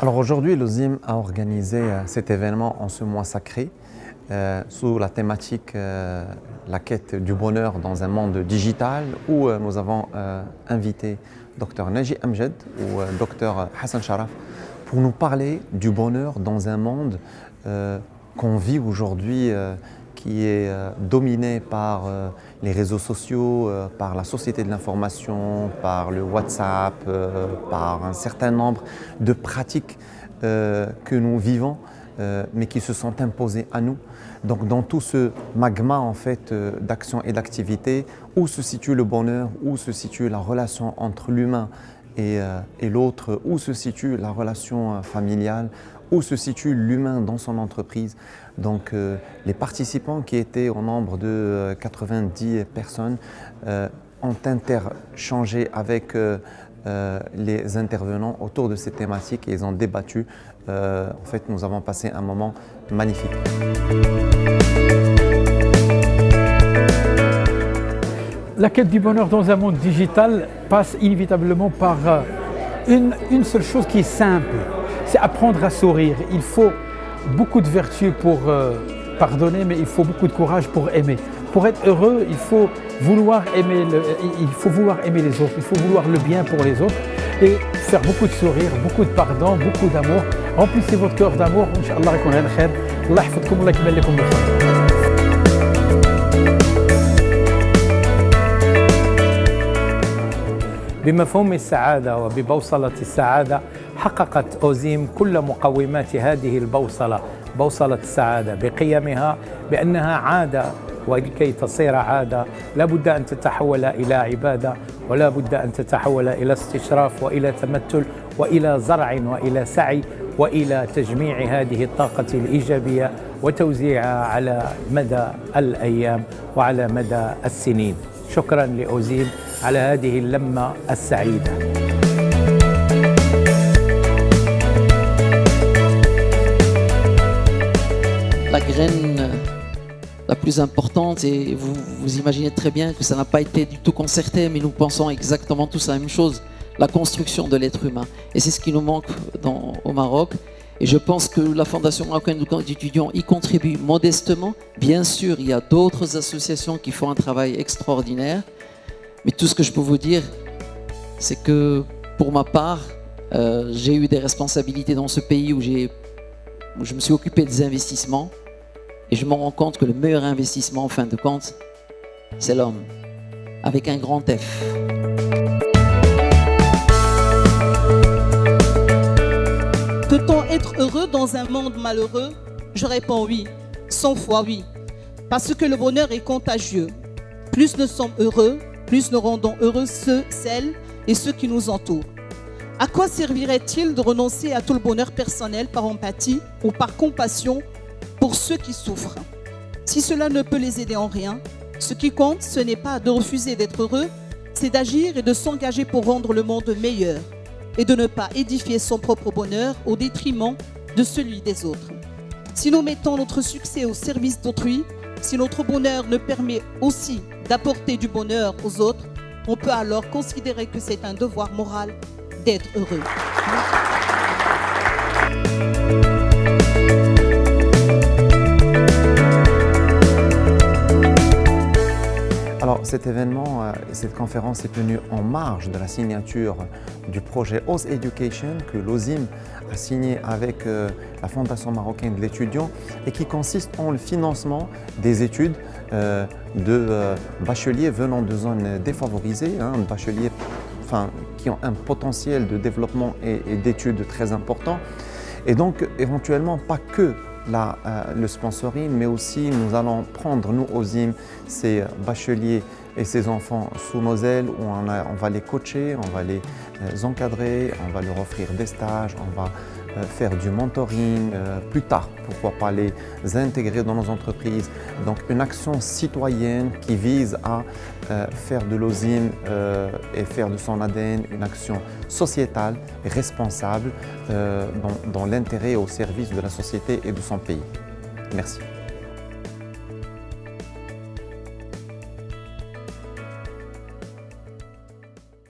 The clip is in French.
Alors aujourd'hui, l'OSIM a organisé cet événement en ce mois sacré sous la thématique la quête du bonheur dans un monde digital où nous avons invité Dr Naji Amjad ou Dr Hassan Sharaf pour nous parler du bonheur dans un monde qu'on vit aujourd'hui qui est dominé par les réseaux sociaux, par la société de l'information, par le WhatsApp, par un certain nombre de pratiques que nous vivons, mais qui se sont imposées à nous. Donc dans tout ce magma en fait, d'actions et d'activités, où se situe le bonheur, où se situe la relation entre l'humain et l'autre, où se situe la relation familiale, où se situe l'humain dans son entreprise. Donc les participants qui étaient au nombre de 90 personnes ont interchangé avec les intervenants autour de ces thématiques et ils ont débattu. En fait, nous avons passé un moment magnifique. La quête du bonheur dans un monde digital passe inévitablement par une seule chose qui est simple, c'est apprendre à sourire. Il faut beaucoup de vertu pour pardonner, mais il faut beaucoup de courage pour aimer. Pour être heureux, il faut vouloir aimer les autres, il faut vouloir le bien pour les autres et faire beaucoup de sourires, beaucoup de pardon, beaucoup d'amour. Remplissez votre cœur d'amour, Inch'Allah, Allah yahfadkoum, Allah yakmal lakoum al-khayr. بمفهوم السعادة وببوصلة السعادة حققت أوزيم كل مقومات هذه البوصلة، بوصلة السعادة بقيمها بأنها عادة، ولكي تصير عادة لا بد أن تتحول إلى عبادة ولا بد أن تتحول إلى استشراف وإلى تمثل وإلى زرع وإلى سعي وإلى تجميع هذه الطاقة الإيجابية وتوزيعها على مدى الأيام وعلى مدى السنين. شكرا لأوزيم على هذه اللمة السعيدة. La graine la plus importante, et vous imaginez très bien que ça n'a pas été du tout concerté, mais nous pensons exactement tous la même chose, la construction de l'être humain. Et c'est ce qui nous manque au Maroc. Et je pense que la Fondation marocaine d'étudiants y contribue modestement. Bien sûr, il y a d'autres associations qui font un travail extraordinaire. Mais tout ce que je peux vous dire, c'est que pour ma part, j'ai eu des responsabilités dans ce pays où je me suis occupé des investissements. Et je me rends compte que le meilleur investissement, en fin de compte, c'est l'homme, avec un grand F. Peut-on être heureux dans un monde malheureux? Je réponds oui, 100 fois oui. Parce que le bonheur est contagieux. Plus nous sommes heureux, plus nous rendons heureux ceux, celles et ceux qui nous entourent. À quoi servirait-il de renoncer à tout le bonheur personnel par empathie ou par compassion pour ceux qui souffrent? Si cela ne peut les aider en rien, ce qui compte, ce n'est pas de refuser d'être heureux, c'est d'agir et de s'engager pour rendre le monde meilleur et de ne pas édifier son propre bonheur au détriment de celui des autres. Si nous mettons notre succès au service d'autrui, si notre bonheur ne permet aussi d'apporter du bonheur aux autres, on peut alors considérer que c'est un devoir moral d'être heureux. Alors cet événement, cette conférence est tenue en marge de la signature du projet Oz Education que l'OSIM a signé avec la Fondation marocaine de l'étudiant et qui consiste en le financement des études de bacheliers venant de zones défavorisées, bacheliers qui ont un potentiel de développement et d'études très important. Et donc éventuellement pas que le sponsoring, mais aussi nous allons prendre, nous, OSIM, ces bacheliers et ces enfants sous nos ailes, où on va les coacher, on va les encadrer, on va leur offrir des stages, on va faire du mentoring plus tard, pourquoi pas les intégrer dans nos entreprises. Donc une action citoyenne qui vise à faire de l'OSIM et faire de son ADN une action sociétale, responsable, dans l'intérêt et au service de la société et de son pays. Merci.